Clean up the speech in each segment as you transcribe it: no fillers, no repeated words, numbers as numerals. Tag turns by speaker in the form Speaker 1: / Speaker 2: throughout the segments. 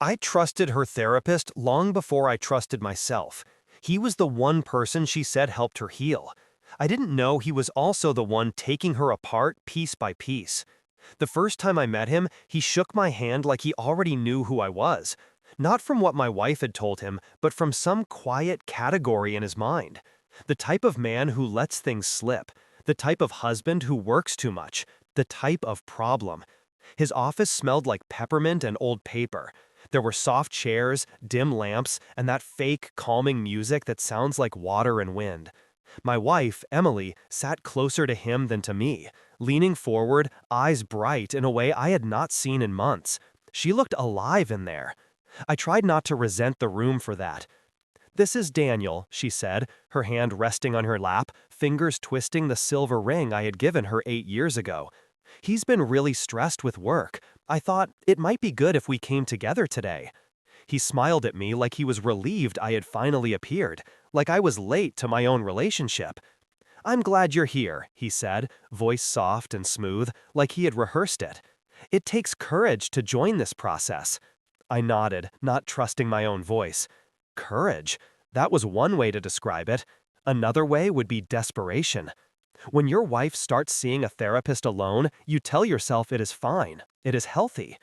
Speaker 1: I trusted her therapist long before I trusted myself. He was the one person she said helped her heal. I didn't know he was also the one taking her apart piece by piece. The first time I met him, he shook my hand like he already knew who I was. Not from what my wife had told him, but from some quiet category in his mind. The type of man who lets things slip. The type of husband who works too much. The type of problem. His office smelled like peppermint and old paper. There were soft chairs, dim lamps, and that fake, calming music that sounds like water and wind. My wife, Emily, sat closer to him than to me, leaning forward, eyes bright in a way I had not seen in months. She looked alive in there. I tried not to resent the room for that. "This is Daniel," she said, her hand resting on her lap, fingers twisting the silver ring I had given her 8 years ago. "He's been really stressed with work. I thought it might be good if we came together today." He smiled at me like he was relieved I had finally appeared, like I was late to my own relationship. "I'm glad you're here," he said, voice soft and smooth, like he had rehearsed it. "It takes courage to join this process." I nodded, not trusting my own voice. Courage? That was one way to describe it. Another way would be desperation. When your wife starts seeing a therapist alone, you tell yourself it is fine, it is healthy.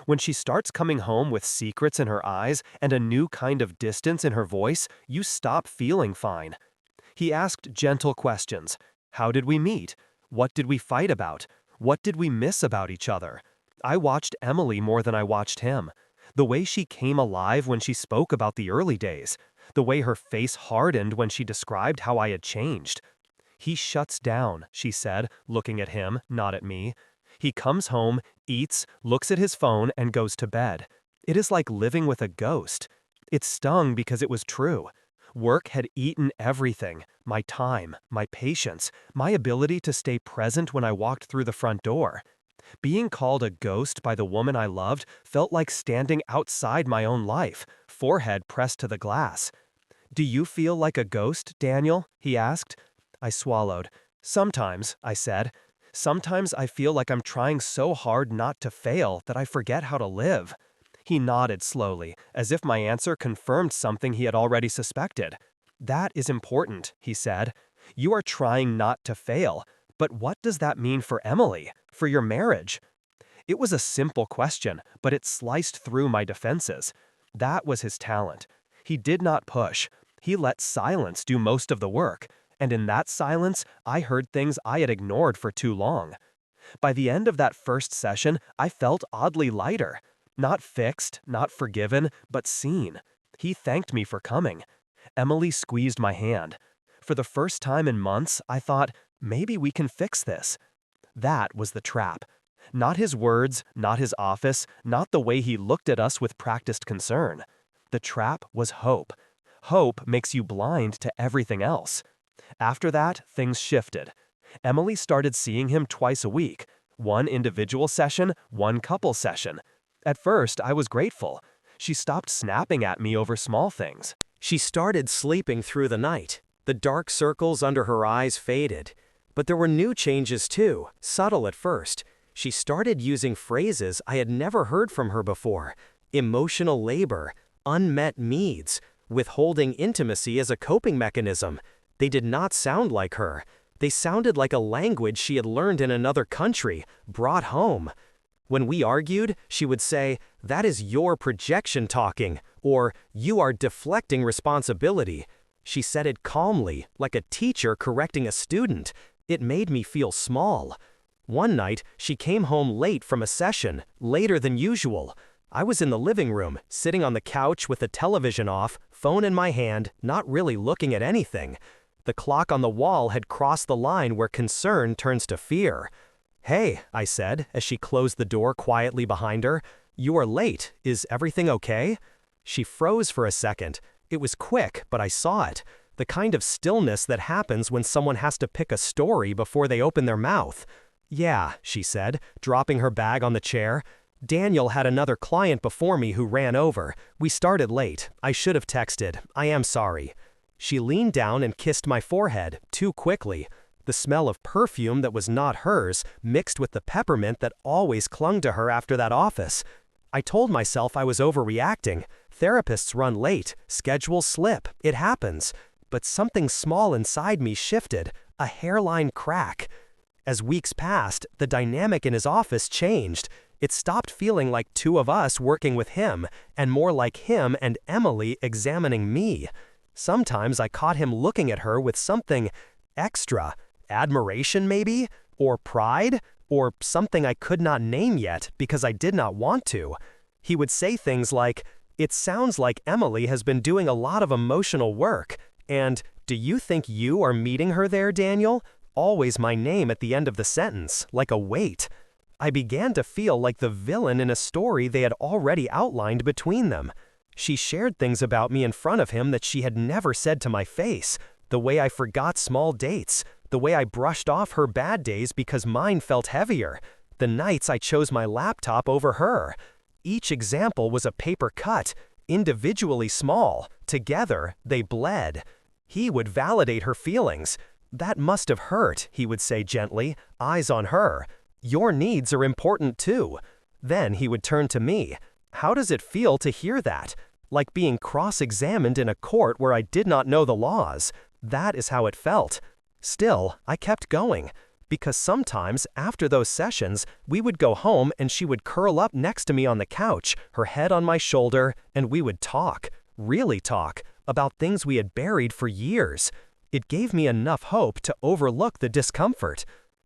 Speaker 1: When she starts coming home with secrets in her eyes and a new kind of distance in her voice, you stop feeling fine. He asked gentle questions. How did we meet? What did we fight about? What did we miss about each other? I watched Emily more than I watched him. The way she came alive when she spoke about the early days. The way her face hardened when she described how I had changed. "He shuts down," she said, looking at him, not at me. "He comes home, eats, looks at his phone, and goes to bed. It is like living with a ghost." It stung because it was true. Work had eaten everything, my time, my patience, my ability to stay present when I walked through the front door. Being called a ghost by the woman I loved felt like standing outside my own life, forehead pressed to the glass. "Do you feel like a ghost, Daniel?" he asked. I swallowed. "Sometimes," I said. "Sometimes I feel like I'm trying so hard not to fail that I forget how to live." He nodded slowly, as if my answer confirmed something he had already suspected. "That is important," he said. "You are trying not to fail. But what does that mean for Emily? For your marriage?" It was a simple question, but it sliced through my defenses. That was his talent. He did not push. He let silence do most of the work. And in that silence, I heard things I had ignored for too long. By the end of that first session, I felt oddly lighter. Not fixed, not forgiven, but seen. He thanked me for coming. Emily squeezed my hand. For the first time in months, I thought, maybe we can fix this. That was the trap. Not his words, not his office, not the way he looked at us with practiced concern. The trap was hope. Hope makes you blind to everything else. After that, things shifted. Emily started seeing him twice a week. One individual session, one couple session. At first, I was grateful. She stopped snapping at me over small things. She started sleeping through the night. The dark circles under her eyes faded. But there were new changes too, subtle at first. She started using phrases I had never heard from her before. Emotional labor, unmet needs, withholding intimacy as a coping mechanism. They did not sound like her. They sounded like a language she had learned in another country, brought home. When we argued, she would say, "That is your projection talking," or "You are deflecting responsibility." She said it calmly, like a teacher correcting a student. It made me feel small. One night, she came home late from a session, later than usual. I was in the living room, sitting on the couch with the television off, phone in my hand, not really looking at anything. The clock on the wall had crossed the line where concern turns to fear. "Hey," I said, as she closed the door quietly behind her. "You are late. Is everything okay?" She froze for a second. It was quick, but I saw it. The kind of stillness that happens when someone has to pick a story before they open their mouth. "Yeah," she said, dropping her bag on the chair. "Daniel had another client before me who ran over. We started late. I should have texted. I am sorry." She leaned down and kissed my forehead, too quickly. The smell of perfume that was not hers, mixed with the peppermint that always clung to her after that office.
Speaker 2: I told myself I was overreacting. Therapists run late, schedules slip, it happens. But something small inside me shifted, a hairline crack. As weeks passed, the dynamic in his office changed. It stopped feeling like two of us working with him, and more like him and Emily examining me. Sometimes I caught him looking at her with something extra. Admiration, maybe? Or pride? Or something I could not name yet because I did not want to. He would say things like, "It sounds like Emily has been doing a lot of emotional work," and "Do you think you are meeting her there, Daniel?" Always my name at the end of the sentence, like a weight. I began to feel like the villain in a story they had already outlined between them. She shared things about me in front of him that she had never said to my face. The way I forgot small dates. The way I brushed off her bad days because mine felt heavier. The nights I chose my laptop over her. Each example was a paper cut, individually small. Together, they bled. He would validate her feelings. "That must have hurt," he would say gently, eyes on her. "Your needs are important too." Then he would turn to me. "How does it feel to hear that?" Like being cross-examined in a court where I did not know the laws. That is how it felt. Still, I kept going. Because sometimes, after those sessions, we would go home and she would curl up next to me on the couch, her head on my shoulder, and we would talk, really talk, about things we had buried for years. It gave me enough hope to overlook the discomfort.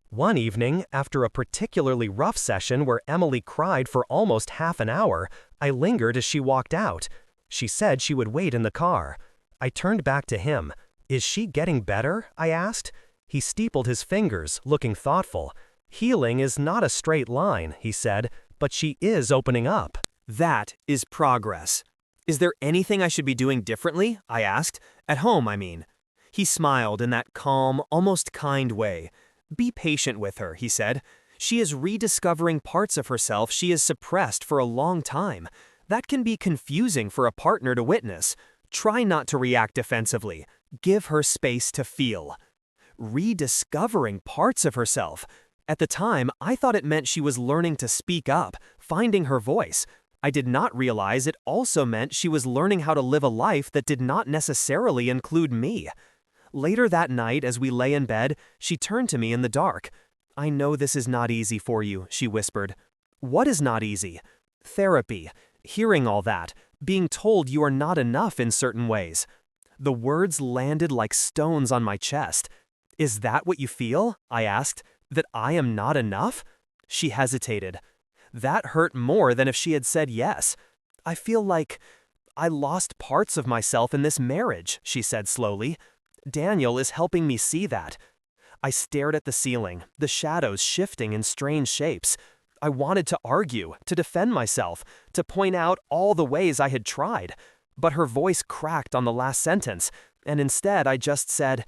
Speaker 2: One evening, after a particularly rough session where Emily cried for almost half an hour, I lingered as she walked out. She said she would wait in the car. I turned back to him. "Is she getting better?" I asked. He steepled his fingers, looking thoughtful. "Healing is not a straight line," he said, "but she is opening up."
Speaker 1: That is progress. "Is there anything I should be doing differently?" I asked. "At home, I mean." He smiled in that calm, almost kind way. "Be patient with her," he said. "She is rediscovering parts of herself she has suppressed for a long time. That can be confusing for a partner to witness. Try not to react defensively. Give her space to feel." Rediscovering parts of herself. At the time, I thought it meant she was learning to speak up, finding her voice. I did not realize it also meant she was learning how to live a life that did not necessarily include me. Later that night, as we lay in bed, she turned to me in the dark. "I know this is not easy for you," she whispered. "What is not easy?" "Therapy. Hearing all that. Being told you are not enough in certain ways." The words landed like stones on my chest. "Is that what you feel?" I asked. "That I am not enough?" She hesitated. That hurt more than if she had said yes. "I feel like I lost parts of myself in this marriage," she said slowly. "Daniel is helping me see that." I stared at the ceiling, the shadows shifting in strange shapes. I wanted to argue, to defend myself, to point out all the ways I had tried. But her voice cracked on the last sentence, and instead I just said,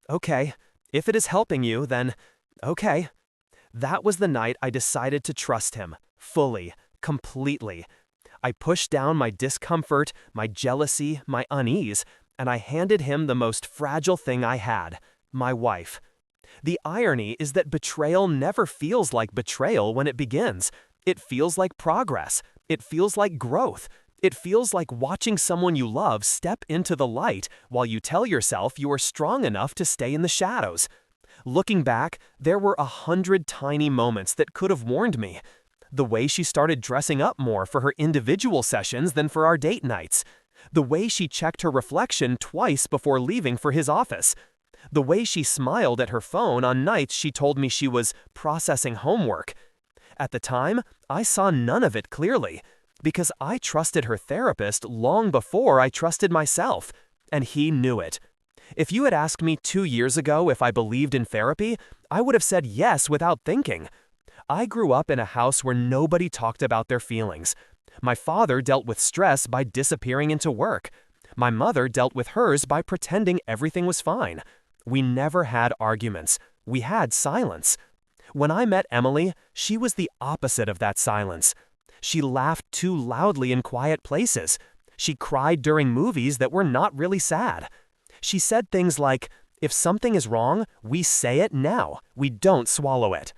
Speaker 1: "Okay, if it is helping you, then okay." That was the night I decided to trust him, fully, completely. I pushed down my discomfort, my jealousy, my unease, and I handed him the most fragile thing I had, my wife. The irony is that betrayal never feels like betrayal when it begins. It feels like progress. It feels like growth. It feels like watching someone you love step into the light while you tell yourself you are strong enough to stay in the shadows. Looking back, there were 100 tiny moments that could have warned me. The way she started dressing up more for her individual sessions than for our date nights. The way she checked her reflection twice before leaving for his office. The way she smiled at her phone on nights she told me she was processing homework. At the time, I saw none of it clearly, because I trusted her therapist long before I trusted myself, and he knew it. If you had asked me 2 years ago if I believed in therapy, I would have said yes without thinking. I grew up in a house where nobody talked about their feelings. My father dealt with stress by disappearing into work. My mother dealt with hers by pretending everything was fine. We never had arguments. We had silence. When I met Emily, she was the opposite of that silence. She laughed too loudly in quiet places. She cried during movies that were not really sad. She said things like, "If something is wrong, we say it now. We don't swallow it."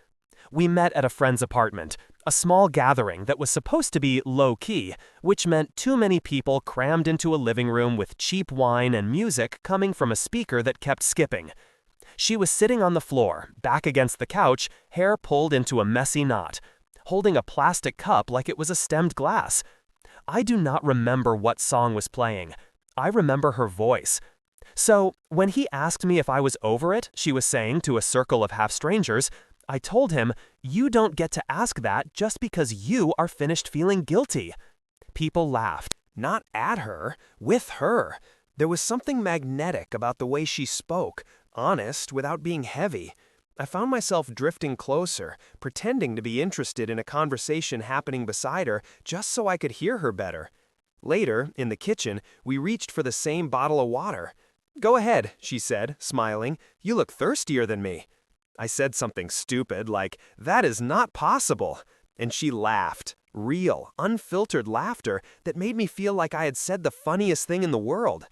Speaker 1: We met at a friend's apartment.
Speaker 2: A small gathering that was supposed to be low-key, which meant too many people crammed into a living room with cheap wine and music coming from a speaker that kept skipping. She was sitting on the floor, back against the couch, hair pulled into a messy knot, holding a plastic cup like it was a stemmed glass. I do not remember what song was playing. I remember her voice. So, when he asked me if I was over it, she was saying to a circle of half-strangers, I told him, "You don't get to ask that just because you are finished feeling guilty." People laughed. Not at her, with her. There was something magnetic about the way she spoke, honest without being heavy. I found myself drifting closer, pretending to be interested in a conversation happening beside her just so I could hear her better. Later, in the kitchen, we reached for the same bottle of water. "Go ahead," she said, smiling. "You look thirstier than me." I said something stupid like, "That is not possible." And she laughed. Real, unfiltered laughter that made me feel like I had said the funniest thing in the world.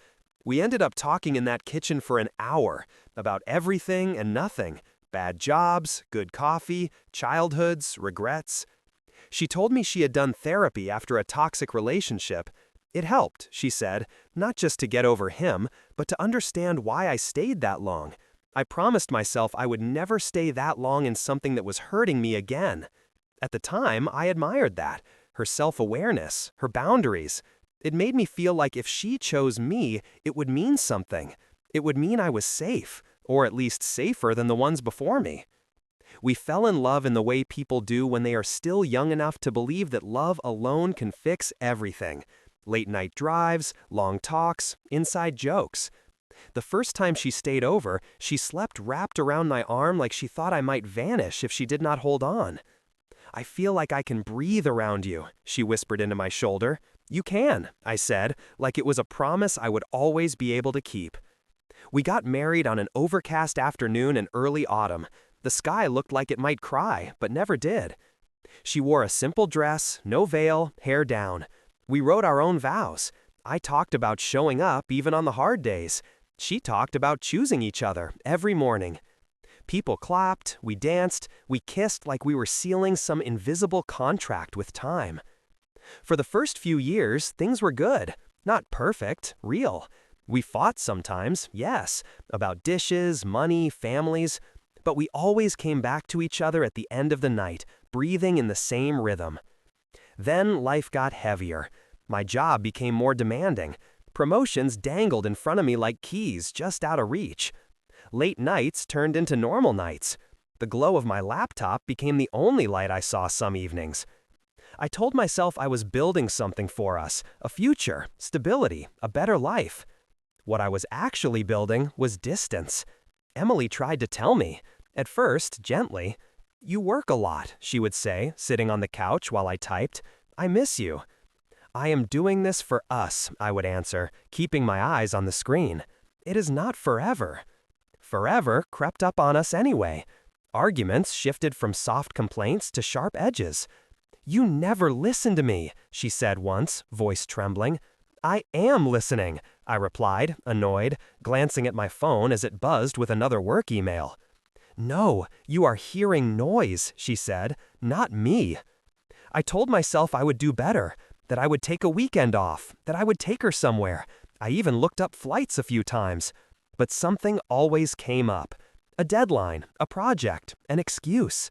Speaker 2: We ended up talking in that kitchen for an hour, about everything and nothing. Bad jobs, good coffee, childhoods, regrets. She told me she had done therapy after a toxic relationship. It helped, she said, not just to get over him, but to understand why I stayed that long. I promised myself I would never stay that long in something that was hurting me again. At the time, I admired that, her self-awareness, her boundaries. It made me feel like if she chose me, it would mean something. It would mean I was safe, or at least safer than the ones before me. We fell in love in the way people do when they are still young enough to believe that love alone can fix everything. Late-night drives, long talks, inside jokes. The first time she stayed over, she slept wrapped around my arm like she thought I might vanish if she did not hold on. "I feel like I can breathe around you," she whispered into my shoulder. "You can," I said, like it was a promise I would always be able to keep. We got married on an overcast afternoon in early autumn. The sky looked like it might cry, but never did. She wore a simple dress, no veil, hair down. We wrote our own vows. I talked about showing up even on the hard days. She talked about choosing each other every morning. People clapped, we danced, we kissed like we were sealing some invisible contract with time. For the first few years, things were good. Not perfect, real. We fought sometimes, yes, about dishes, money, families, but we always came back to each other at the end of the night, breathing in the same rhythm. Then life got heavier. My job became more demanding. Promotions dangled in front of me like keys just out of reach. Late nights turned into normal nights. The glow of my laptop became the only light I saw some evenings. I told myself I was building something for us, a future, stability, a better life. What I was actually building was distance. Emily tried to tell me, at first, gently. "You work a lot," she would say, sitting on the couch while I typed. "I miss you." "I am doing this for us," I would answer, keeping my eyes on the screen. "It is not forever." Forever crept up on us anyway. Arguments shifted from soft complaints to sharp edges. "You never listen to me," she said once, voice trembling. "I am listening," I replied, annoyed, glancing at my phone as it buzzed with another work email. "No, you are hearing noise," she said, "not me." I told myself I would do better, that I would take a weekend off, that I would take her somewhere. I even looked up flights a few times. But something always came up. A deadline, a project, an excuse.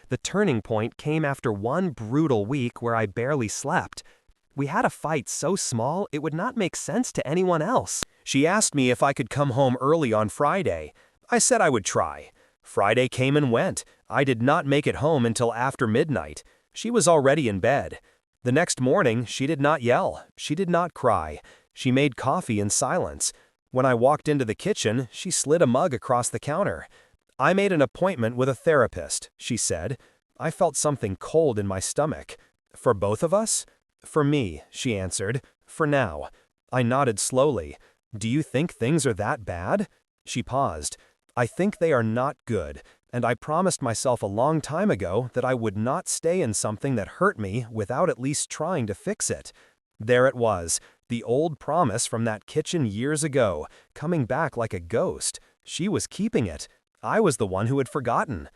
Speaker 2: The turning point came after one brutal week where I barely slept. We had a fight so small it would not make sense to anyone else. She asked me if I could come home early on Friday. I said I would try. Friday came and went. I did not make it home until after midnight. She was already in bed. The next morning, she did not yell. She did not cry. She made coffee in silence. When I walked into the kitchen, she slid a mug across the counter. "I made an appointment with a therapist," she said. I felt something cold in my stomach. "For both of us?" "For me," she answered. "For now." I nodded slowly. "Do you think things are that bad?" She paused. "I think they are not good, and I promised myself a long time ago that I would not stay in something that hurt me without at least trying to fix it." There it was, the old promise from that kitchen years ago, coming back like a ghost. She was keeping it. I was the one who had forgotten.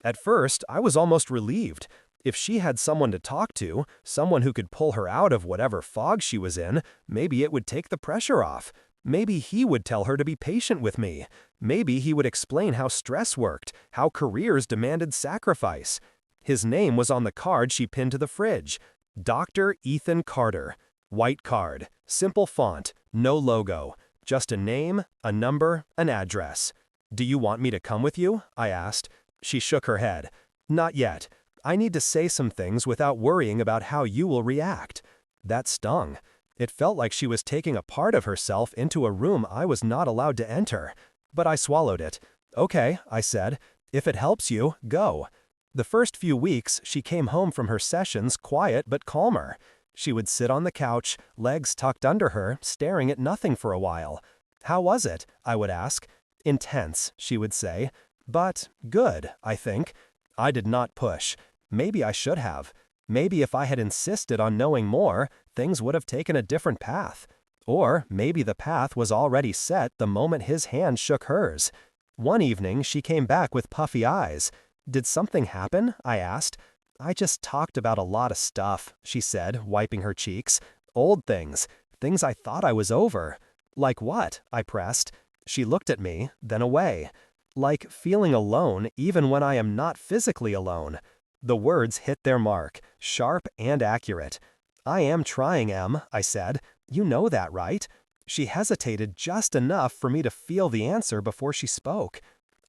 Speaker 2: At first, I was almost relieved. If she had someone to talk to, someone who could pull her out of whatever fog she was in, maybe it would take the pressure off. Maybe he would tell her to be patient with me. Maybe he would explain how stress worked, how careers demanded sacrifice. His name was on the card she pinned to the fridge. Dr. Ethan Carter. White card. Simple font. No logo. Just a name, a number, an address. "Do you want me to come with you?" I asked. She shook her head. "Not yet. I need to say some things without worrying about how you will react." That stung. It felt like she was taking a part of herself into a room I was not allowed to enter. But I swallowed it. "Okay," I said. "If it helps you, go." The first few weeks, she came home from her sessions quiet but calmer. She would sit on the couch, legs tucked under her, staring at nothing for a while. "How was it?" I would ask. "Intense," she would say. "But good, I think." I did not push. Maybe I should have. Maybe if I had insisted on knowing more, things would have taken a different path. Or maybe the path was already set the moment his hand shook hers. One evening, she came back with puffy eyes. "Did something happen?" I asked. "I just talked about a lot of stuff," she said, wiping her cheeks. "Old things. Things I thought I was over." "Like what?" I pressed. She looked at me, then away. "Like feeling alone even when I am not physically alone." The words hit their mark, sharp and accurate. "I am trying, Em," I said. "You know that, right?" She hesitated just enough for me to feel the answer before she spoke.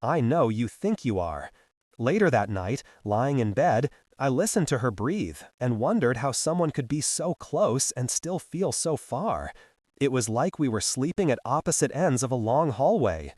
Speaker 2: "I know you think you are." Later that night, lying in bed, I listened to her breathe and wondered how someone could be so close and still feel so far. It was like we were sleeping at opposite ends of a long hallway.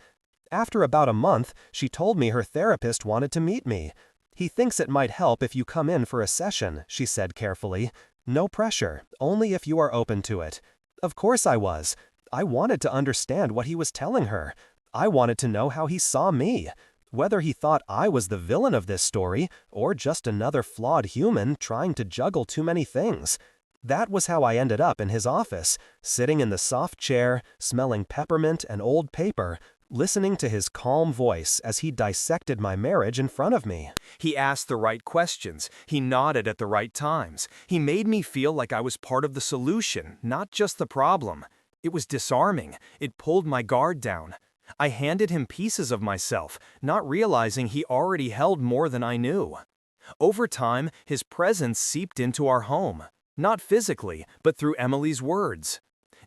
Speaker 2: After about a month, she told me her therapist wanted to meet me. "He thinks it might help if you come in for a session," she said carefully. "No pressure, only if you are open to it." Of course I was. I wanted to understand what he was telling her. I wanted to know how he saw me. Whether he thought I was the villain of this story, or just another flawed human trying to juggle too many things. That was how I ended up in his office, sitting in the soft chair, smelling peppermint and old paper, listening to his calm voice as he dissected my marriage in front of me.
Speaker 1: He asked the right questions. He nodded at the right times. He made me feel like I was part of the solution, not just the problem. It was disarming. It pulled my guard down. I handed him pieces of myself, not realizing he already held more than I knew. Over time, his presence seeped into our home. Not physically, but through Emily's words.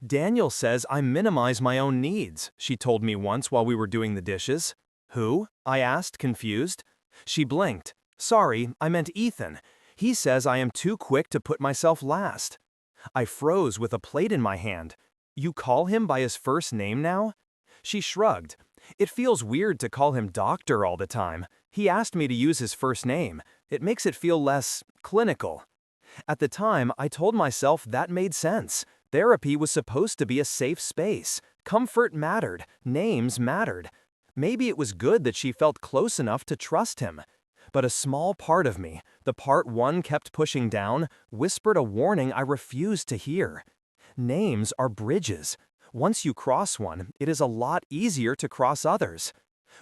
Speaker 1: "Daniel says I minimize my own needs," she told me once while we were doing the dishes. "Who?" I asked, confused. She blinked. "Sorry, I meant Ethan. He says I am too quick to put myself last." I froze with a plate in my hand. "You call him by his first name now?" She shrugged. "It feels weird to call him doctor all the time. He asked me to use his first name. It makes it feel less clinical." At the time, I told myself that made sense. Therapy was supposed to be a safe space. Comfort mattered. Names mattered. Maybe it was good that she felt close enough to trust him. But a small part of me, the part one kept pushing down, whispered a warning I refused to hear. Names are bridges. Once you cross one, it is a lot easier to cross others.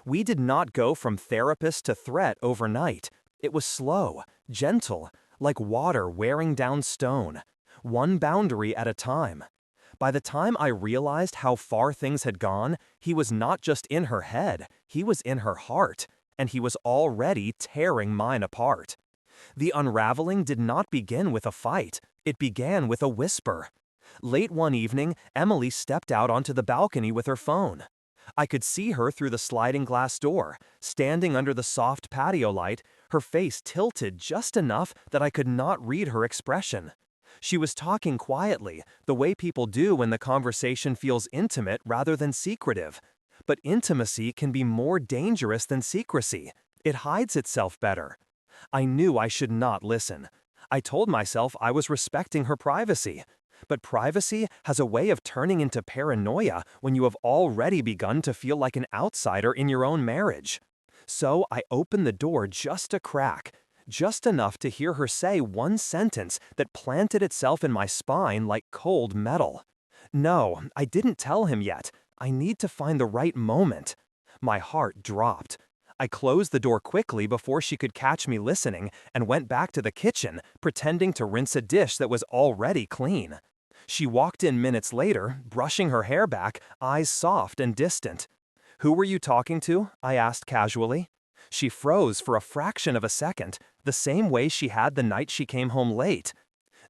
Speaker 1: We did not go from therapist to threat overnight. It was slow, gentle, like water wearing down stone, one boundary at a time. By the time I realized how far things had gone, he was not just in her head, he was in her heart, and he was already tearing mine apart. The unraveling did not begin with a fight, it began with a whisper. Late one evening, Emily stepped out onto the balcony with her phone. I could see her through the sliding glass door, standing under the soft patio light, her face tilted just enough that I could not read her expression. She was talking quietly, the way people do when the conversation feels intimate rather than secretive. But intimacy can be more dangerous than secrecy. It hides itself better. I knew I should not listen. I told myself I was respecting her privacy. But privacy has a way of turning into paranoia when you have already begun to feel like an outsider in your own marriage. So I opened the door just a crack, just enough to hear her say one sentence that planted itself in my spine like cold metal. "No, I didn't tell him yet. I need to find the right moment." My heart dropped. I closed the door quickly before she could catch me listening and went back to the kitchen, pretending to rinse a dish that was already clean. She walked in minutes later, brushing her hair back, eyes soft and distant. "Who were you talking to?" I asked casually. She froze for a fraction of a second, the same way she had the night she came home late.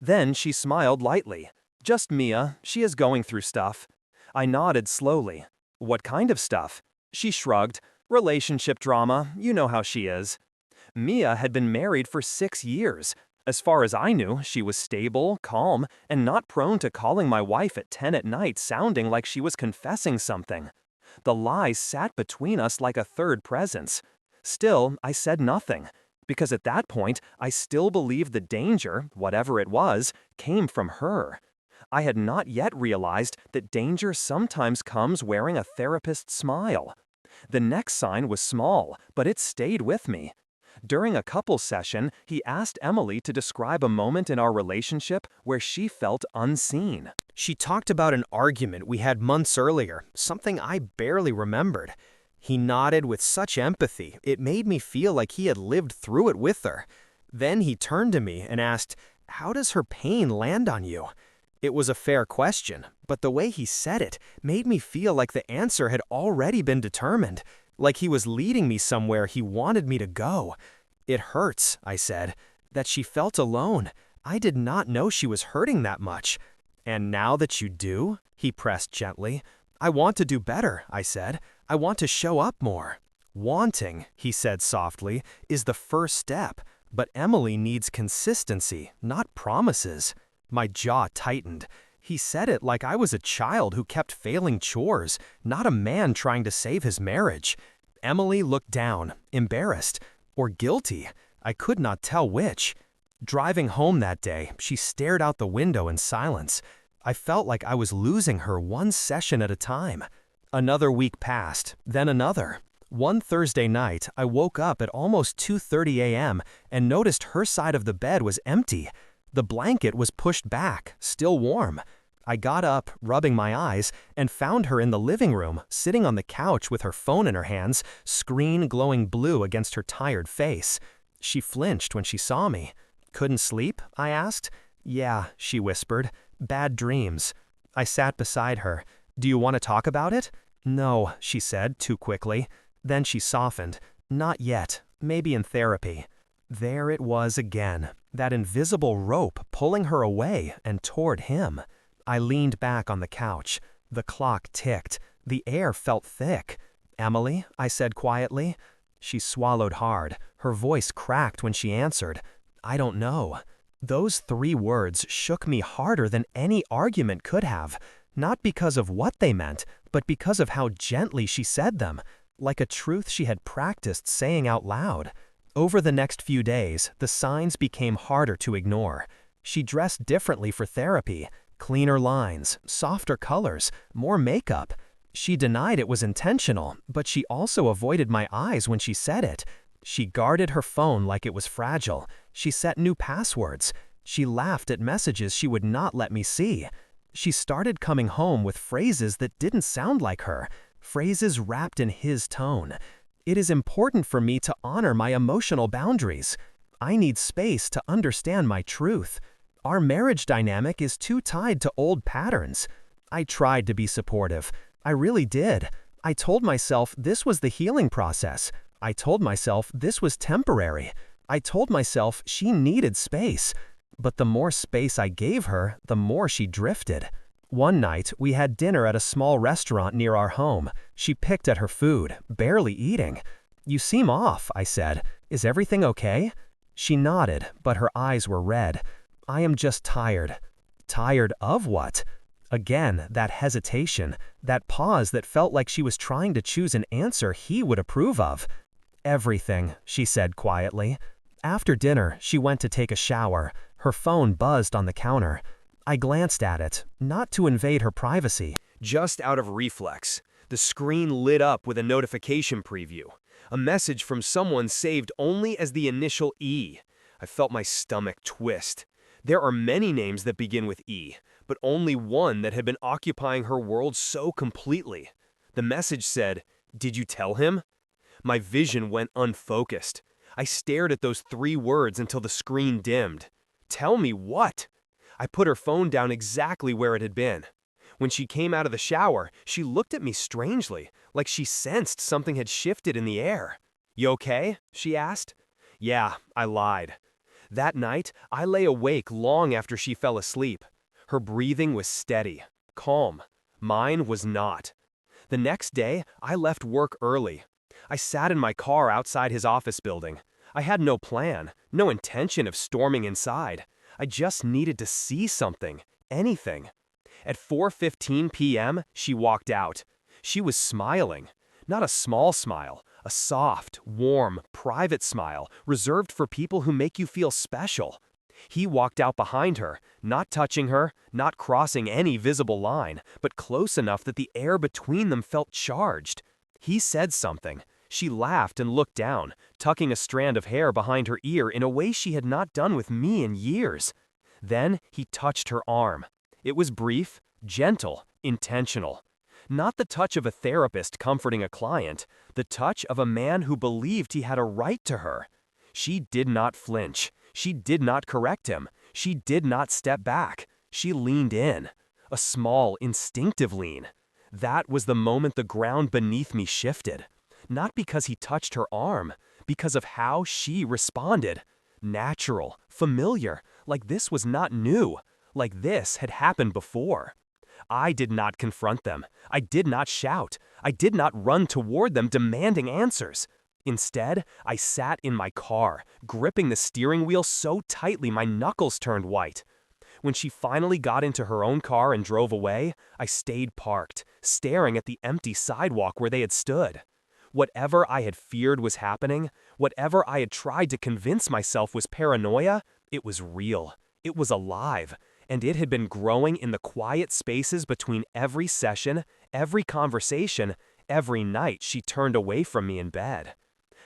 Speaker 1: Then she smiled lightly. "Just Mia, she is going through stuff." I nodded slowly. "What kind of stuff?" She shrugged. "Relationship drama, you know how she is." Mia had been married for 6 years. As far as I knew, she was stable, calm, and not prone to calling my wife at 10 at night sounding like she was confessing something. The lies sat between us like a third presence. Still, I said nothing, because at that point, I still believed the danger, whatever it was, came from her. I had not yet realized that danger sometimes comes wearing a therapist's smile. The next sign was small, but it stayed with me. During a couples session, he asked Emily to describe a moment in our relationship where she felt unseen. She talked about an argument we had months earlier, something I barely remembered. He nodded with such empathy, it made me feel like he had lived through it with her. Then he turned to me and asked, "How does her pain land on you?" It was a fair question, but the way he said it made me feel like the answer had already been determined, like he was leading me somewhere he wanted me to go. "It hurts," I said, "that she felt alone. I did not know she was hurting that much." "And now that you do?" he pressed gently. "I want to do better," I said. "I want to show up more." "Wanting," he said softly, "is the first step, but Emily needs consistency, not promises." My jaw tightened. He said it like I was a child who kept failing chores, not a man trying to save his marriage. Emily looked down, embarrassed, or guilty. I could not tell which. Driving home that day, she stared out the window in silence. I felt like I was losing her one session at a time. Another week passed, then another. One Thursday night, I woke up at almost 2:30 a.m. and noticed her side of the bed was empty. The blanket was pushed back, still warm. I got up, rubbing my eyes, and found her in the living room, sitting on the couch with her phone in her hands, screen glowing blue against her tired face. She flinched when she saw me. "Couldn't sleep?" I asked. "Yeah," she whispered. "Bad dreams." I sat beside her. "Do you want to talk about it?" "No," she said, too quickly. Then she softened. "Not yet. Maybe in therapy." There it was again, that invisible rope pulling her away and toward him. I leaned back on the couch. The clock ticked. The air felt thick. "Emily," I said quietly. She swallowed hard. Her voice cracked when she answered, "I don't know." Those 3 words shook me harder than any argument could have, not because of what they meant, but because of how gently she said them, like a truth she had practiced saying out loud. Over the next few days, the signs became harder to ignore. She dressed differently for therapy, cleaner lines, softer colors, more makeup. She denied it was intentional, but she also avoided my eyes when she said it. She guarded her phone like it was fragile. She set new passwords. She laughed at messages she would not let me see. She started coming home with phrases that didn't sound like her, phrases wrapped in his tone. It is important for me to honor my emotional boundaries. I need space to understand my truth. Our marriage dynamic is too tied to old patterns. I tried to be supportive. I really did. I told myself this was the healing process. I told myself this was temporary. I told myself she needed space. But the more space I gave her, the more she drifted. One night, we had dinner at a small restaurant near our home. She picked at her food, barely eating. "You seem off," I said. "Is everything okay?" She nodded, but her eyes were red. "I am just tired." Tired of what? Again, that hesitation, that pause that felt like she was trying to choose an answer he would approve of. "Everything," she said quietly. After dinner, she went to take a shower. Her phone buzzed on the counter. I glanced at it, not to invade her privacy. Just out of reflex, the screen lit up with a notification preview. A message from someone saved only as the initial E. I felt my stomach twist. There are many names that begin with E, but only one that had been occupying her world so completely. The message said, "Did you tell him?" My vision went unfocused. I stared at those 3 words until the screen dimmed. Tell me what? I put her phone down exactly where it had been. When she came out of the shower, she looked at me strangely, like she sensed something had shifted in the air. "You okay?" she asked. Yeah, I lied. That night, I lay awake long after she fell asleep. Her breathing was steady, calm. Mine was not. The next day, I left work early. I sat in my car outside his office building. I had no plan, no intention of storming inside. I just needed to see something, anything. At 4:15 p.m., she walked out. She was smiling. Not a small smile, a soft, warm, private smile reserved for people who make you feel special. He walked out behind her, not touching her, not crossing any visible line, but close enough that the air between them felt charged. He said something. She laughed and looked down, tucking a strand of hair behind her ear in a way she had not done with me in years. Then he touched her arm. It was brief, gentle, intentional. Not the touch of a therapist comforting a client, the touch of a man who believed he had a right to her. She did not flinch. She did not correct him. She did not step back. She leaned in. A small, instinctive lean. That was the moment the ground beneath me shifted. Not because he touched her arm, because of how she responded. Natural, familiar, like this was not new, like this had happened before. I did not confront them. I did not shout. I did not run toward them demanding answers. Instead, I sat in my car, gripping the steering wheel so tightly my knuckles turned white. When she finally got into her own car and drove away, I stayed parked, staring at the empty sidewalk where they had stood. Whatever I had feared was happening, whatever I had tried to convince myself was paranoia, it was real. It was alive, and it had been growing in the quiet spaces between every session, every conversation, every night she turned away from me in bed.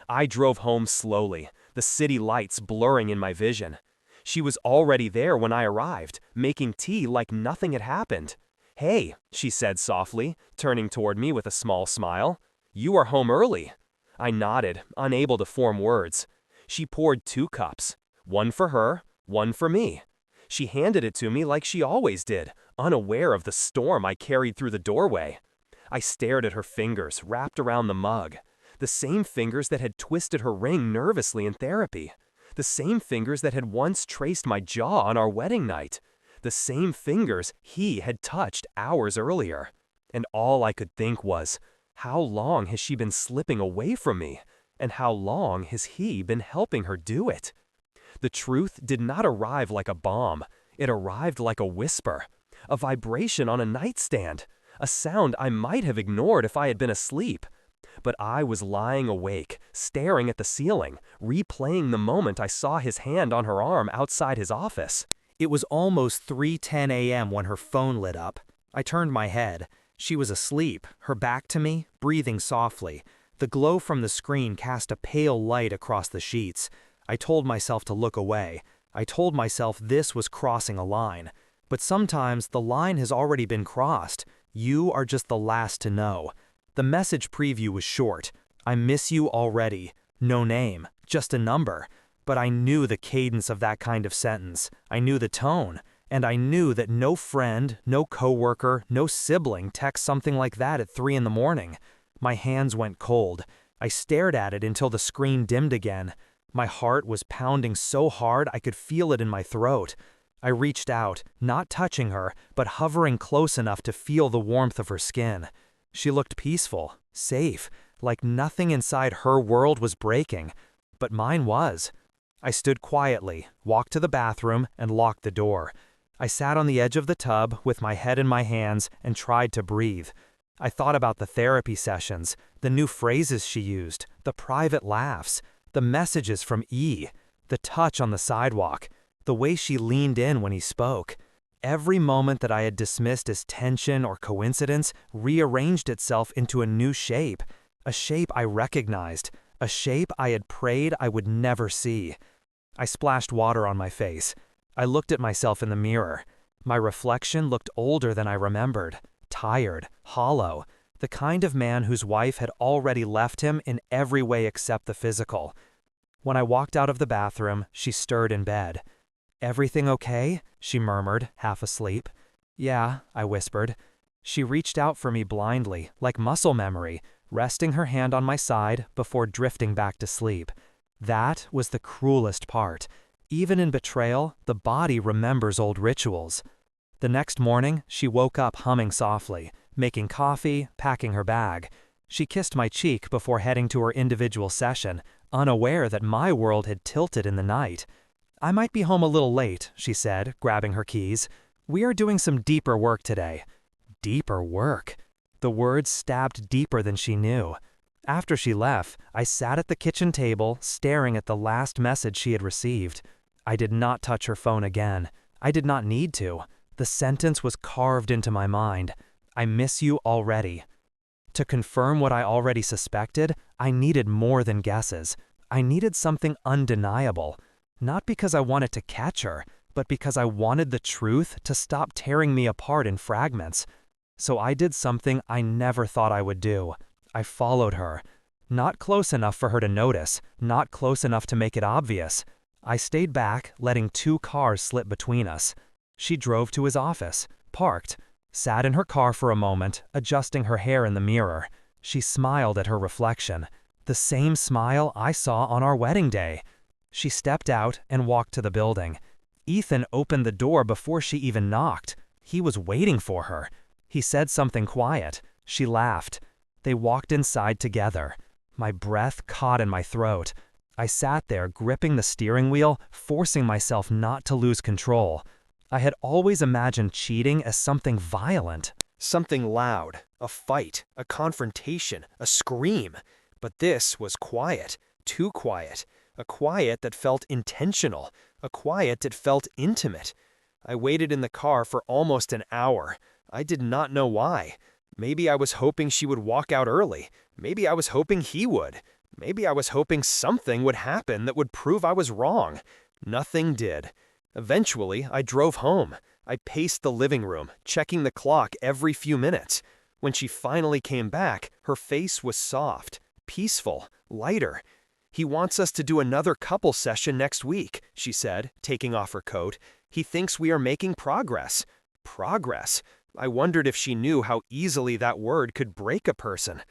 Speaker 1: I drove home slowly, the city lights blurring in my vision. She was already there when I arrived, making tea like nothing had happened. "Hey," she said softly, turning toward me with a small smile. "You are home early." I nodded, unable to form words. She poured 2 cups, one for her, one for me. She handed it to me like she always did, unaware of the storm I carried through the doorway. I stared at her fingers wrapped around the mug. The same fingers that had twisted her ring nervously in therapy. The same fingers that had once traced my jaw on our wedding night. The same fingers he had touched hours earlier. And all I could think was, how long has she been slipping away from me? And how long has he been helping her do it? The truth did not arrive like a bomb. It arrived like a whisper. A vibration on a nightstand. A sound I might have ignored if I had been asleep. But I was lying awake, staring at the ceiling, replaying the moment I saw his hand on her arm outside his office. It was almost 3:10 a.m. when her phone lit up. I turned my head. She was asleep, her back to me, breathing softly. The glow from the screen cast a pale light across the sheets. I told myself to look away. I told myself this was crossing a line. But sometimes the line has already been crossed. You are just the last to know. The message preview was short. I miss you already. No name, just a number. But I knew the cadence of that kind of sentence. I knew the tone. And I knew that no friend, no coworker, no sibling texts something like that at 3 in the morning. My hands went cold. I stared at it until the screen dimmed again. My heart was pounding so hard I could feel it in my throat. I reached out, not touching her, but hovering close enough to feel the warmth of her skin. She looked peaceful, safe, like nothing inside her world was breaking. But mine was. I stood quietly, walked to the bathroom, and locked the door. I sat on the edge of the tub with my head in my hands and tried to breathe. I thought about the therapy sessions, the new phrases she used, the private laughs, the messages from E, the touch on the sidewalk, the way she leaned in when he spoke. Every moment that I had dismissed as tension or coincidence rearranged itself into a new shape, a shape I recognized, a shape I had prayed I would never see. I splashed water on my face. I looked at myself in the mirror. My reflection looked older than I remembered, tired, hollow.
Speaker 2: The kind of man whose wife had already left him in every way except the physical. When I walked out of the bathroom, she stirred in bed. "Everything okay?" she murmured, half asleep. "Yeah," I whispered. She reached out for me blindly, like muscle memory, resting her hand on my side before drifting back to sleep. That was the cruelest part. Even in betrayal, the body remembers old rituals. The next morning, she woke up humming softly, making coffee, packing her bag. She kissed my cheek before heading to her individual session, unaware that my world had tilted in the night. "I might be home a little late," she said, grabbing her keys. "We are doing some deeper work today." Deeper work. The words stabbed deeper than she knew. After she left, I sat at the kitchen table, staring at the last message she had received. I did not touch her phone again. I did not need to. The sentence was carved into my mind. "I miss you already." To confirm what I already suspected, I needed more than guesses. I needed something undeniable. Not because I wanted to catch her, but because I wanted the truth to stop tearing me apart in fragments. So I did something I never thought I would do. I followed her. Not close enough for her to notice, not close enough to make it obvious. I stayed back, letting 2 cars slip between us. She drove to his office, parked, sat in her car for a moment, adjusting her hair in the mirror. She smiled at her reflection. The same smile I saw on our wedding day. She stepped out and walked to the building. Ethan opened the door before she even knocked. He was waiting for her. He said something quiet. She laughed. They walked inside together. My breath caught in my throat. I sat there gripping the steering wheel, forcing myself not to lose control. I had always imagined cheating as something violent.
Speaker 1: Something loud, a fight, a confrontation, a scream. But this was quiet, too quiet. A quiet that felt intentional, a quiet that felt intimate. I waited in the car for almost an hour. I did not know why. Maybe I was hoping she would walk out early. Maybe I was hoping he would. Maybe I was hoping something would happen that would prove I was wrong. Nothing did. Eventually, I drove home. I paced the living room, checking the clock every few minutes. When she finally came back, her face was soft, peaceful, lighter. "He wants us to do another couple session next week," she said, taking off her coat. "He thinks we are making progress." Progress. I wondered if she knew how easily that word could break a person.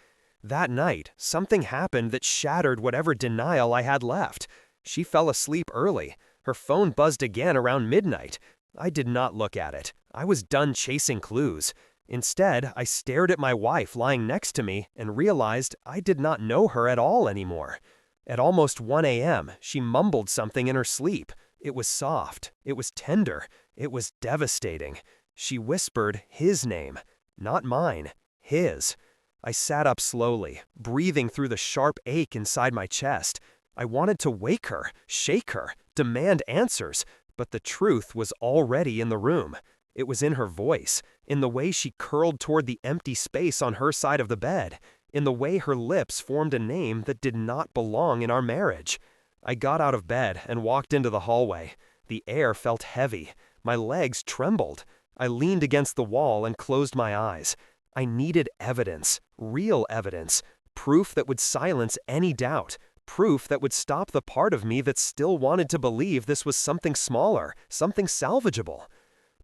Speaker 1: That night, something happened that shattered whatever denial I had left. She fell asleep early. Her phone buzzed again around midnight. I did not look at it. I was done chasing clues. Instead, I stared at my wife lying next to me and realized I did not know her at all anymore. At almost 1 a.m., she mumbled something in her sleep. It was soft. It was tender. It was devastating. She whispered his name, not mine, his. I sat up slowly, breathing through the sharp ache inside my chest. I wanted to wake her, shake her, demand answers, but the truth was already in the room. It was in her voice, in the way she curled toward the empty space on her side of the bed, in the way her lips formed a name that did not belong in our marriage. I got out of bed and walked into the hallway. The air felt heavy. My legs trembled. I leaned against the wall and closed my eyes. I needed evidence, real evidence, proof that would silence any doubt, proof that would stop the part of me that still wanted to believe this was something smaller, something salvageable.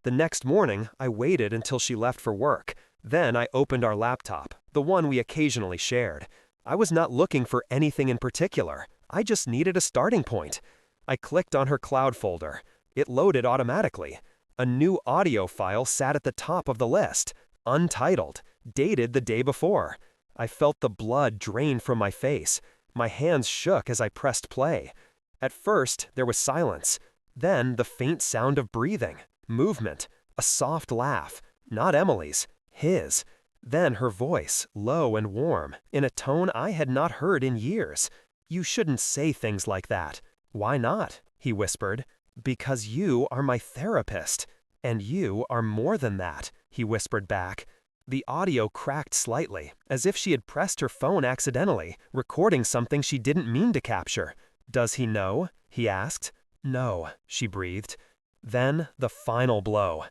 Speaker 1: The next morning, I waited until she left for work. Then I opened our laptop, the one we occasionally shared. I was not looking for anything in particular. I just needed a starting point. I clicked on her cloud folder. It loaded automatically. A new audio file sat at the top of the list, untitled, dated the day before. I felt the blood drain from my face. My hands shook as I pressed play. At first, there was silence. Then the faint sound of breathing, movement, a soft laugh, not Emily's, his. Then her voice, low and warm, in a tone I had not heard in years. "You shouldn't say things like that." "Why not?" he whispered. "Because you are my therapist. And you are more than that," he whispered back. The audio cracked slightly, as if she had pressed her phone accidentally, recording something she didn't mean to capture. "Does he know?" he asked. "No," she breathed. Then the final blow.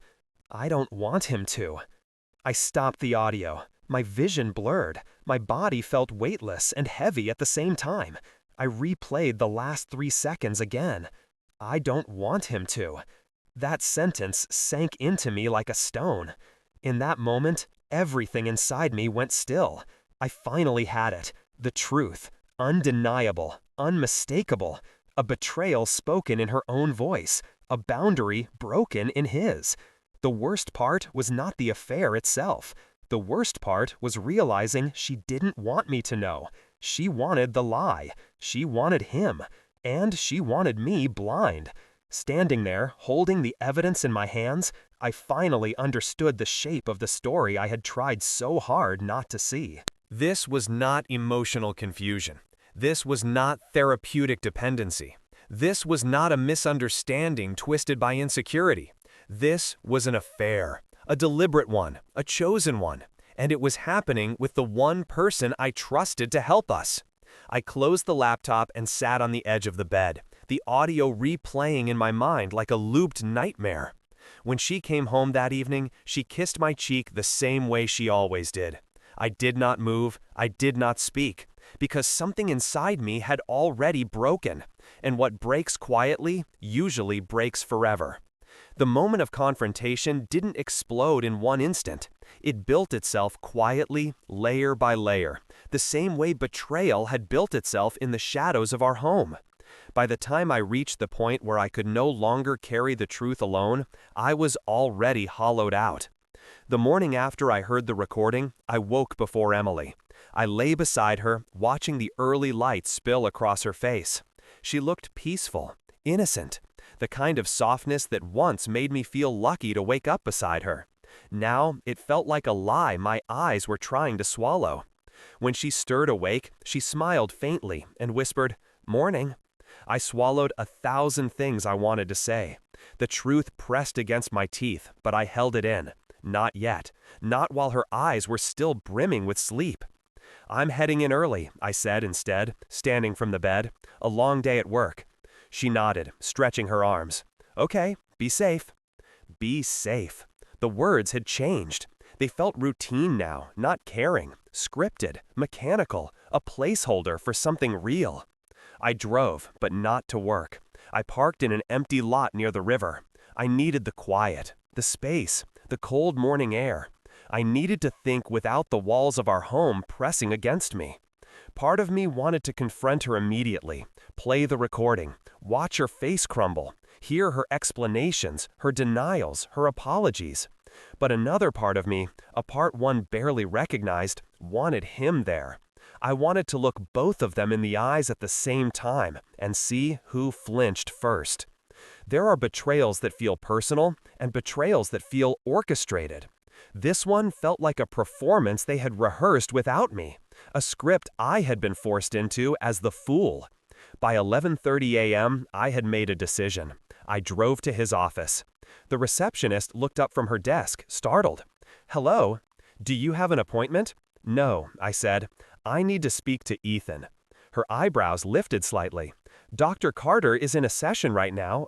Speaker 1: "I don't want him to." I stopped the audio.
Speaker 2: My vision blurred. My body felt weightless and heavy at the same time. I replayed the last 3 seconds again. I don't want him to. That sentence sank into me like a stone. In that moment, everything inside me went still. I finally had it. The truth. Undeniable. Unmistakable. A betrayal spoken in her own voice. A boundary broken in his. The worst part was not the affair itself. The worst part was realizing she didn't want me to know. She wanted the lie. She wanted him. And she wanted me blind. Standing there, holding the evidence in my hands, I finally understood the shape of the story I had tried so hard not to see.
Speaker 1: This was not emotional confusion. This was not therapeutic dependency. This was not a misunderstanding twisted by insecurity. This was an affair, a deliberate one, a chosen one, and it was happening with the one person I trusted to help us. I closed the laptop and sat on the edge of the bed, the audio replaying in my mind like a looped nightmare. When she came home that evening, she kissed my cheek the same way she always did. I did not move, I did not speak, because something inside me had already broken, and what breaks quietly usually breaks forever. The moment of confrontation didn't explode in one instant. It built itself quietly, layer by layer, the same way betrayal had built itself in the shadows of our home. By the time I reached the point where I could no longer carry the truth alone, I was already hollowed out. The morning after I heard the recording, I woke before Emily. I lay beside her, watching the early light spill across her face. She looked peaceful, innocent, the kind of softness that once made me feel lucky to wake up beside her. Now it felt like a lie my eyes were trying to swallow. When she stirred awake, she smiled faintly and whispered, "Morning." I swallowed 1,000 things I wanted to say. The truth pressed against my teeth, but I held it in. Not yet. Not while her eyes were still brimming with sleep. "I'm heading in early," I said instead, standing from the bed. "A long day at work." She nodded, stretching her arms. "Okay, be safe." Be safe. The words had changed. They felt routine now, not caring, scripted, mechanical, a placeholder for something real. I drove, but not to work. I parked in an empty lot near the river. I needed the quiet, the space, the cold morning air. I needed to think without the walls of our home pressing against me. Part of me wanted to confront her immediately, play the recording, watch her face crumble, hear her explanations, her denials, her apologies. But another part of me, a part one barely recognized, wanted him there. I wanted to look both of them in the eyes at the same time and see who flinched first. There are betrayals that feel personal and betrayals that feel orchestrated. This one felt like a performance they had rehearsed without me, a script I had been forced into as the fool. By 11:30 a.m., I had made a decision. I drove to his office. The receptionist looked up from her desk, startled. "Hello? Do you have an appointment?" "No," I said. "I need to speak to Ethan." Her eyebrows lifted slightly. "Dr. Carter is in a session right now."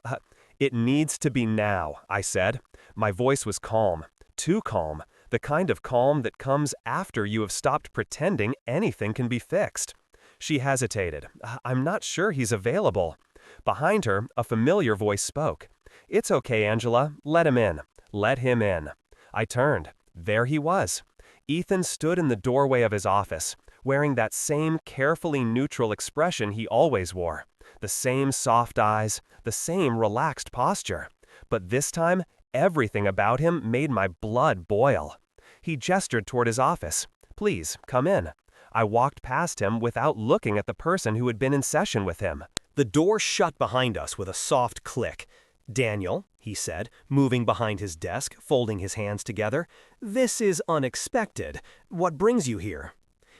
Speaker 1: "It needs to be now," I said. My voice was calm. Too calm. The kind of calm that comes after you have stopped pretending anything can be fixed. She hesitated. "I'm not sure he's available." Behind her, a familiar voice spoke. "It's okay, Angela. Let him in. Let him in." I turned. There he was. Ethan stood in the doorway of his office, wearing that same carefully neutral expression he always wore. The same soft eyes, the same relaxed posture. But this time, everything about him made my blood boil. He gestured toward his office. "Please, come in." I walked past him without looking at the person who had been in session with him. The door shut behind us with a soft click. "Daniel," he said, moving behind his desk, folding his hands together, "this is unexpected. What brings you here?"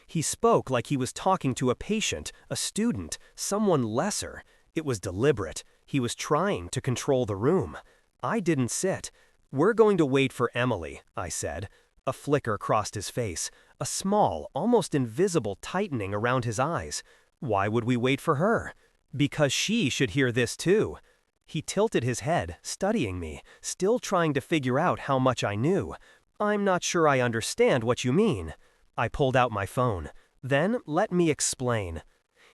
Speaker 1: He spoke like he was talking to a patient, a student, someone lesser. It was deliberate. He was trying to control the room. I didn't sit. "We're going to wait for Emily," I said. A flicker crossed his face, a small, almost invisible tightening around his eyes. "Why would we wait for her?" "Because she should hear this too." He tilted his head, studying me, still trying to figure out how much I knew. "I'm not sure I understand what you mean."
Speaker 2: I pulled out my phone. Then, let me explain.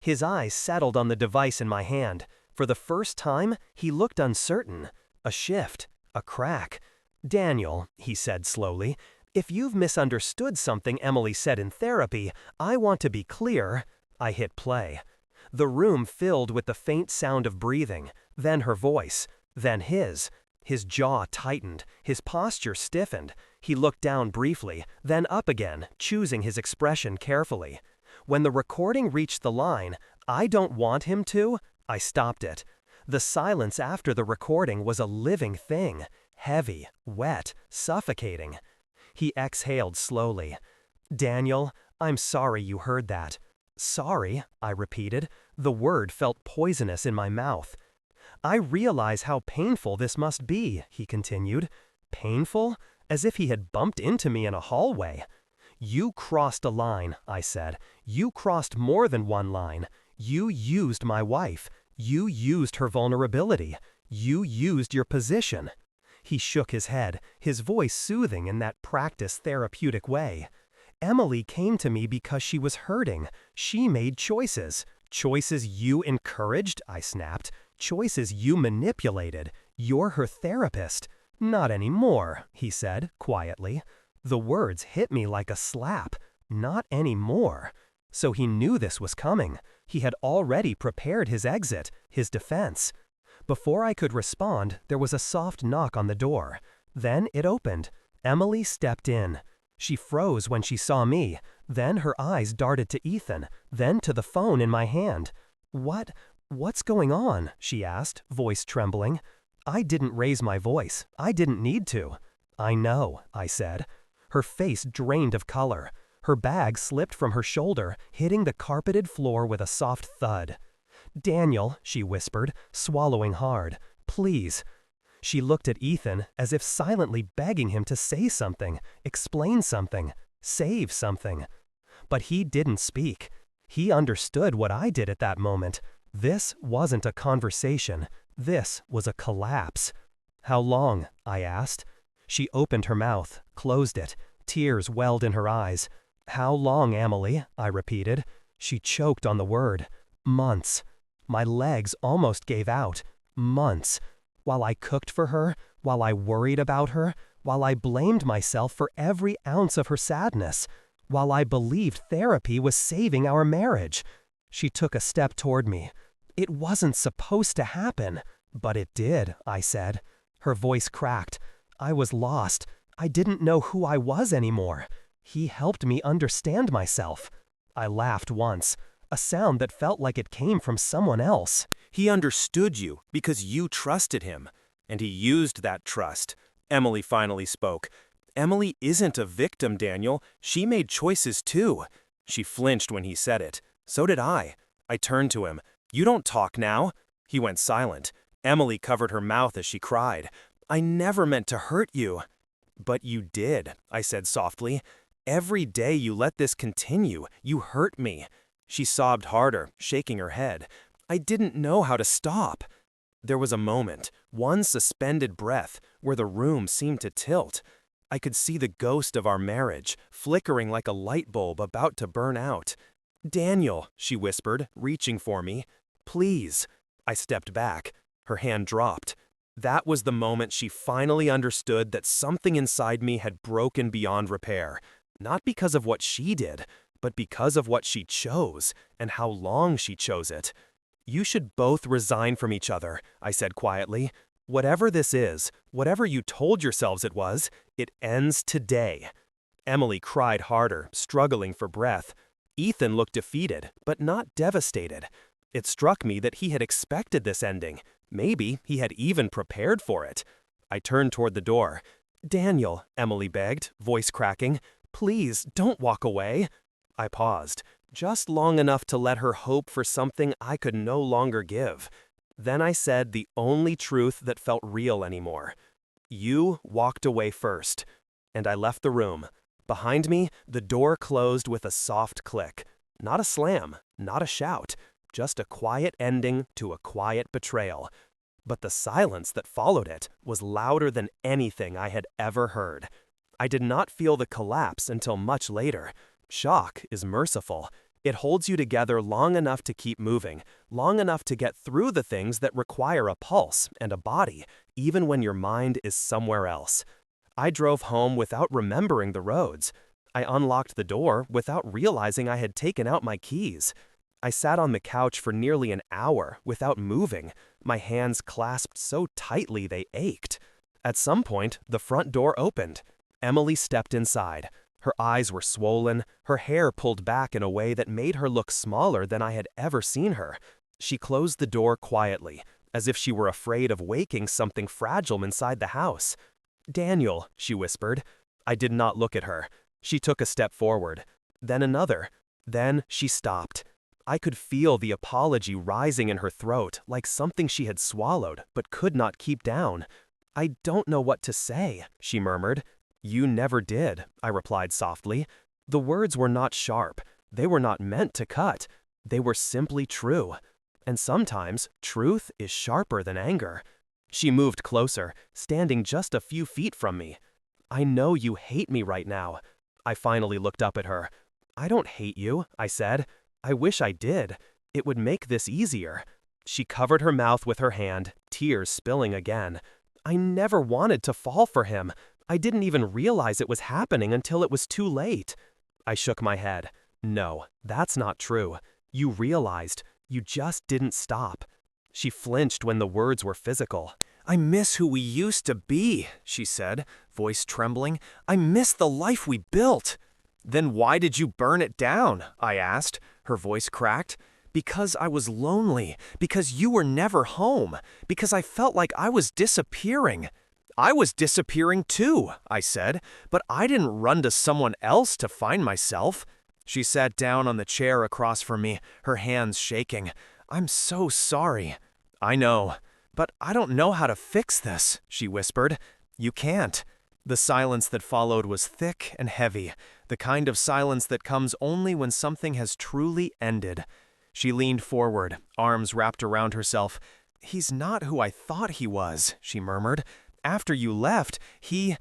Speaker 2: His eyes settled on the device in my hand. For the first time, he looked uncertain. A shift. A crack. "Daniel," he said slowly, "if you've misunderstood something Emily said in therapy, I want to be clear." I hit play. The room filled with the faint sound of breathing, then her voice, then his. His jaw tightened, his posture stiffened. He looked down briefly, then up again, choosing his expression carefully. When the recording reached the line, "I don't want him to," I stopped it. The silence after the recording was a living thing, heavy, wet, suffocating. He exhaled slowly. "Daniel, I'm sorry you heard that." "Sorry," I repeated. The word felt poisonous in my mouth. "I realize how painful this must be," he continued. Painful? As if he had bumped into me in a hallway. "You crossed a line," I said. "You crossed more than one line. You used my wife. You used her vulnerability. You used your position." He shook his head, his voice soothing in that practiced therapeutic way. "Emily came to me because she was hurting. She made choices. Choices you encouraged," I snapped. "Choices you manipulated. You're her therapist." "Not anymore," he said, quietly. The words hit me like a slap. Not anymore. So he knew this was coming. He had already prepared his exit, his defense. Before I could respond, there was a soft knock on the door. Then it opened. Emily stepped in. She froze when she saw me. Then her eyes darted to Ethan, then to the phone in my hand. What's going on?" she asked, voice trembling. I didn't raise my voice. I didn't need to. "I know," I said. Her face drained of color. Her bag slipped from her shoulder, hitting the carpeted floor with a soft thud. "Daniel," she whispered, swallowing hard. "Please." She looked at Ethan as if silently begging him to say something, explain something, save something. But he didn't speak. He understood what I did at that moment. This wasn't a conversation. This was a collapse. "How long?" I asked. She opened her mouth, closed it. Tears welled in her eyes. "How long, Emily?" I repeated. She choked on the word. "Months." My legs almost gave out. Months. While I cooked for her, while I worried about her, while I blamed myself for every ounce of her sadness, while I believed therapy was saving our marriage. She took a step toward me. "It wasn't supposed to happen." "But it did," I said. Her voice cracked. "I was lost. I didn't know who I was anymore. He helped me understand myself." I laughed once, a sound that felt like it came from someone else.
Speaker 3: "He understood you because you trusted him, and he used that trust." Emily finally spoke. "Emily isn't a victim, Daniel. She made choices too." She flinched when he said it. So did I. I turned to him. "You don't talk now." He went silent. Emily covered her mouth as she cried. "I never meant to hurt you." "But you did," I said softly. "Every day you let this continue, you hurt me." She sobbed harder, shaking her head. "I didn't know how to stop." There was a moment, one suspended breath, where the room seemed to tilt. I could see the ghost of our marriage, flickering like a light bulb about to burn out. "Daniel," she whispered, reaching for me. "Please." I stepped back. Her hand dropped. That was the moment she finally understood that something inside me had broken beyond repair. Not because of what she did, but because of what she chose, and how long she chose it. "You should both resign from each other," I said quietly. "Whatever this is, whatever you told yourselves it was, it ends today." Emily cried harder, struggling for breath. Ethan looked defeated, but not devastated. It struck me that he had expected this ending. Maybe he had even prepared for it. I turned toward the door. "Daniel," Emily begged, voice cracking, "please don't walk away." I paused, just long enough to let her hope for something I could no longer give. Then I said the only truth that felt real anymore. "You walked away first." And I left the room. Behind me, the door closed with a soft click. Not a slam, not a shout, just a quiet ending to a quiet betrayal. But the silence that followed it was louder than anything I had ever heard. I did not feel the collapse until much later, Shock is merciful. It holds you together long enough to keep moving, long enough to get through the things that require a pulse and a body, even when your mind is somewhere else. I drove home without remembering the roads. I unlocked the door without realizing I had taken out my keys. I sat on the couch for nearly an hour without moving, my hands clasped so tightly they ached. At some point, the front door opened. Emily stepped inside. Her eyes were swollen, her hair pulled back in a way that made her look smaller than I had ever seen her. She closed the door quietly, as if she were afraid of waking something fragile inside the house. "Daniel," she whispered. I did not look at her. She took a step forward, then another. Then she stopped. I could feel the apology rising in her throat, like something she had swallowed but could not keep down. "I don't know what to say," she murmured. "You never did," I replied softly. The words were not sharp. They were not meant to cut. They were simply true. And sometimes, truth is sharper than anger. She moved closer, standing just a few feet from me. "I know you hate me right now." I finally looked up at her. "I don't hate you," I said. "I wish I did. It would make this easier." She covered her mouth with her hand, tears spilling again. "I never wanted to fall for him. I didn't even realize it was happening until it was too late." I shook my head. "No, that's not true. You realized. You just didn't stop." She flinched when the words were physical. "I miss who we used to be," she said, voice trembling. "I miss the life we built." "Then why did you burn it down?" I asked. Her voice cracked. "Because I was lonely. Because you were never home. Because I felt like I was disappearing." "I was disappearing too," I said, "but I didn't run to someone else to find myself." She sat down on the chair across from me, her hands shaking. "I'm so sorry." "I know. But I don't know how to fix this," she whispered. "You can't." The silence that followed was thick and heavy, the kind of silence that comes only when something has truly ended. She leaned forward, arms wrapped around herself. "He's not who I thought he was," she murmured. "After you left, he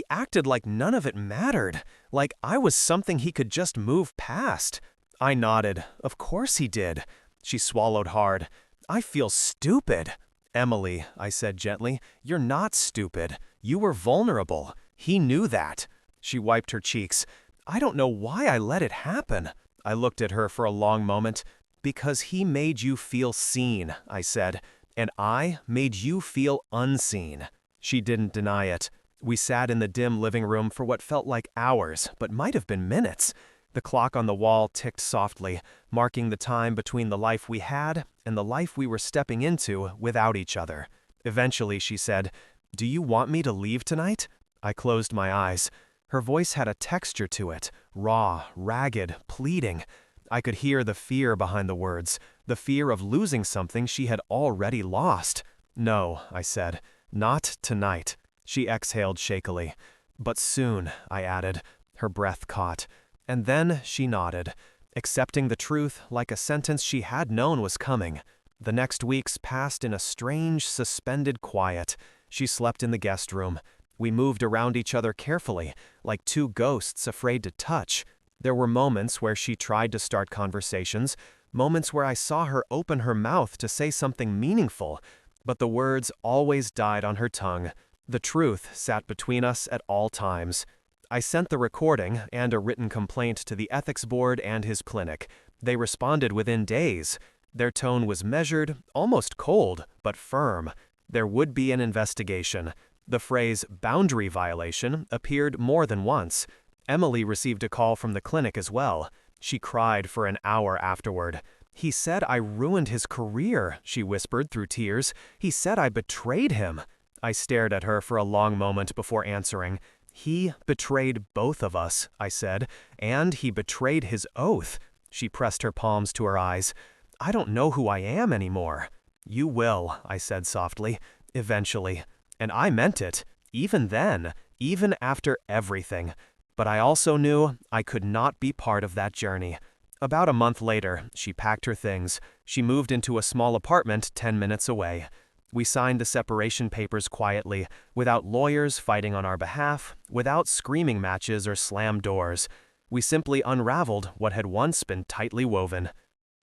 Speaker 3: acted like none of it mattered, like I was something he could just move past." I nodded. "Of course he did." She swallowed hard. "I feel stupid." "Emily," I said gently, "you're not stupid. You were vulnerable. He knew that." She wiped her cheeks. "I don't know why I let it happen." I looked at her for a long moment. "Because he made you feel seen," I said, "and I made you feel unseen." She didn't deny it. We sat in the dim living room for what felt like hours, but might have been minutes. The clock on the wall ticked softly, marking the time between the life we had and the life we were stepping into without each other. Eventually, she said, "Do you want me to leave tonight?" I closed my eyes. Her voice had a texture to it, raw, ragged, pleading. I could hear the fear behind the words, the fear of losing something she had already lost. "No," I said. "Not tonight." She exhaled shakily. "But soon," I added. Her breath caught. And then she nodded, accepting the truth like a sentence she had known was coming. The next weeks passed in a strange, suspended quiet. She slept in the guest room. We moved around each other carefully, like two ghosts afraid to touch. There were moments where she tried to start conversations, moments where I saw her open her mouth to say something meaningful, but the words always died on her tongue. The truth sat between us at all times. I sent the recording and a written complaint to the ethics board and his clinic. They responded within days. Their tone was measured, almost cold, but firm. There would be an investigation. The phrase boundary violation appeared more than once. Emily received a call from the clinic as well. She cried for an hour afterward. "He said I ruined his career," she whispered through tears. "He said I betrayed him." I stared at her for a long moment before answering. "He betrayed both of us," I said, "and he betrayed his oath." She pressed her palms to her eyes. "I don't know who I am anymore." "You will," I said softly, "eventually." And I meant it, even then, even after everything. But I also knew I could not be part of that journey. About a month later, she packed her things. She moved into a small apartment 10 minutes away. We signed the separation papers quietly, without lawyers fighting on our behalf, without screaming matches or slammed doors.
Speaker 2: We simply unraveled what had once been tightly woven.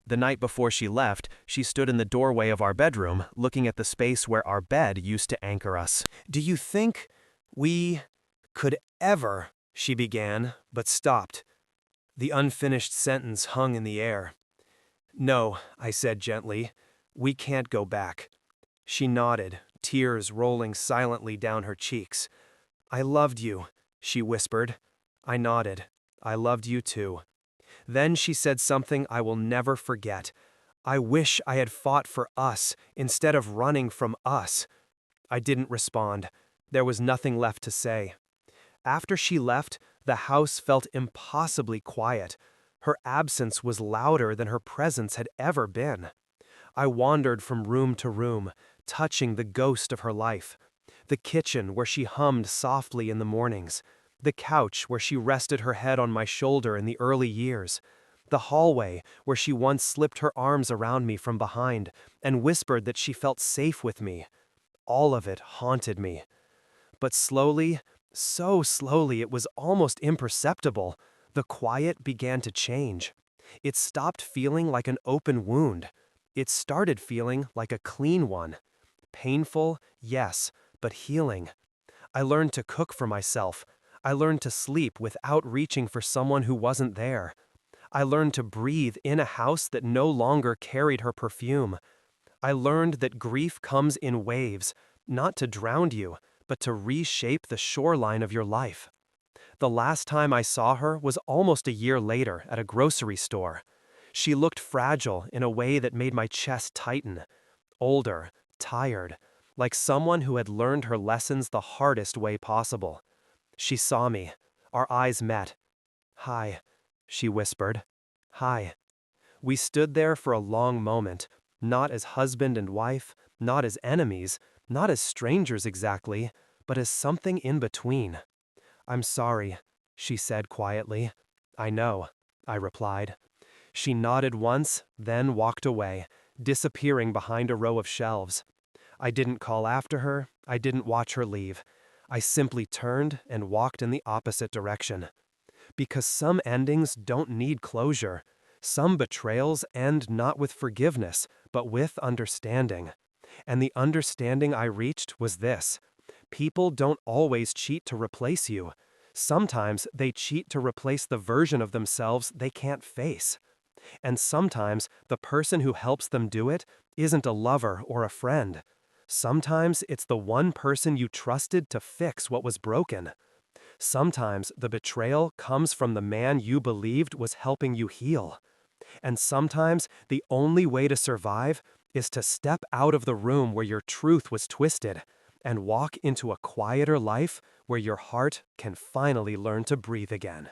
Speaker 2: The night before she left, she stood in the doorway of our bedroom, looking at the space where our bed used to anchor us.
Speaker 1: Do you think we could ever, she began, but stopped. The unfinished sentence hung in the air. No, I said gently, we can't go back. She nodded, tears rolling silently down her cheeks. I loved you, she whispered. I nodded. I loved you too. Then she said something I will never forget. I wish I had fought for us instead of running from us. I didn't respond. There was nothing left to say. After she left, the house felt impossibly quiet. Her absence was louder than her presence had ever been. I wandered from room to room, touching the ghost of her life. The kitchen where she hummed softly in the mornings. The couch where she rested her head on my shoulder in the early years. The hallway where she once slipped her arms around me from behind and whispered that she felt safe with me. All of it haunted me. But slowly, so slowly it was almost imperceptible, the quiet began to change. It stopped feeling like an open wound. It started feeling like a clean one. Painful, yes, but healing. I learned to cook for myself. I learned to sleep without reaching for someone who wasn't there. I learned to breathe in a house that no longer carried her perfume. I learned that grief comes in waves, not to drown you, but to reshape the shoreline of your life. The last time I saw her was almost a year later at a grocery store. She looked fragile in a way that made my chest tighten. Older, tired, like someone who had learned her lessons the hardest way possible. She saw me. Our eyes met. Hi, she whispered. Hi. We stood there for a long moment, not as husband and wife, not as enemies, not as strangers exactly, but as something in between. I'm sorry, she said quietly. I know, I replied. She nodded once, then walked away, disappearing behind a row of shelves. I didn't call after her, I didn't watch her leave. I simply turned and walked in the opposite direction. Because some endings don't need closure. Some betrayals end not with forgiveness, but with understanding. And the understanding I reached was this. People don't always cheat to replace you. Sometimes they cheat to replace the version of themselves they can't face. And sometimes the person who helps them do it isn't a lover or a friend. Sometimes it's the one person you trusted to fix what was broken. Sometimes the betrayal comes from the man you believed was helping you heal. And sometimes the only way to survive is to step out of the room where your truth was twisted and walk into a quieter life where your heart can finally learn to breathe again.